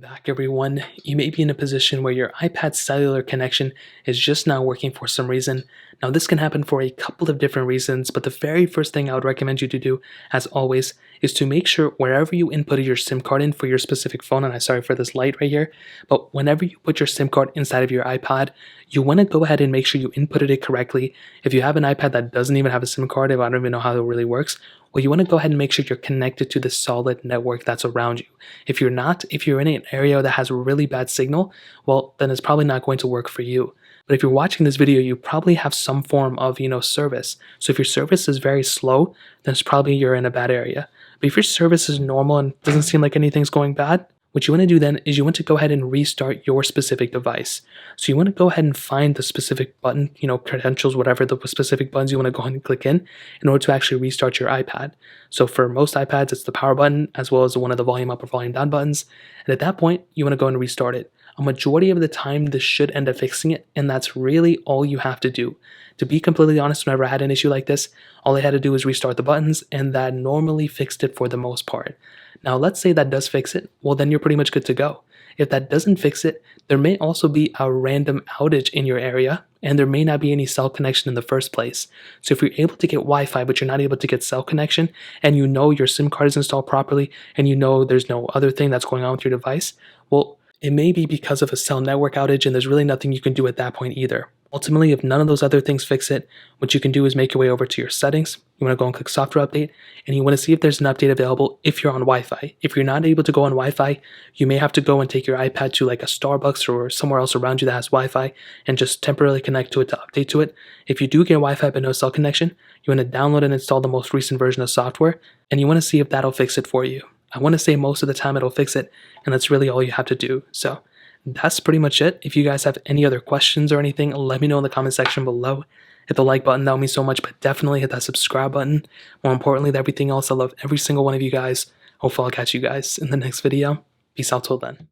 Back everyone, you may be in a position where your iPad's cellular connection is just not working for some reason. Now this can happen for a couple of different reasons, but the very first thing I would recommend you to do, as always, is to make sure wherever you inputted your SIM card in for your specific phone, and I'm sorry for this light right here, but whenever you put your SIM card inside of your iPad, you want to go ahead and make sure you inputted it correctly. If you have an iPad that doesn't even have a SIM card, if I don't even know how it really works, well, you want to go ahead and make sure you're connected to the solid network that's around you. If you're not, if you're in an area that has a really bad signal, well, then it's probably not going to work for you. But if you're watching this video, you probably have some form of, service. So if your service is very slow, then it's probably you're in a bad area. But if your service is normal and doesn't seem like anything's going bad, what you want to do then is you want to go ahead and restart your specific device. So you want to go ahead and find the specific button, credentials, whatever the specific buttons you want to go ahead and click in order to actually restart your iPad. So for most iPads, it's the power button as well as one of the volume up or volume down buttons. And at that point, you want to go and restart it. A majority of the time, this should end up fixing it, and that's really all you have to do. To be completely honest, whenever I had an issue like this, all I had to do was restart the buttons, and that normally fixed it for the most part. Now, let's say that does fix it, well, then you're pretty much good to go. If that doesn't fix it, there may also be a random outage in your area, and there may not be any cell connection in the first place. So if you're able to get Wi-Fi, but you're not able to get cell connection, and you know your SIM card is installed properly, and you know there's no other thing that's going on with your device, well, it may be because of a cell network outage, and there's really nothing you can do at that point either. Ultimately, if none of those other things fix it, what you can do is make your way over to your settings. You want to go and click software update, and you want to see if there's an update available if you're on Wi-Fi. If you're not able to go on Wi-Fi, you may have to go and take your iPad to like a Starbucks or somewhere else around you that has Wi-Fi and just temporarily connect to it to update to it. If you do get Wi-Fi but no cell connection, you want to download and install the most recent version of software, and you want to see if that'll fix it for you. I want to say most of the time it'll fix it, and that's really all you have to do. So that's pretty much it. If you guys have any other questions or anything, let me know in the comment section below. Hit the like button, that would mean so much, but definitely hit that subscribe button. More importantly than everything else, I love every single one of you guys. Hopefully I'll catch you guys in the next video. Peace out till then.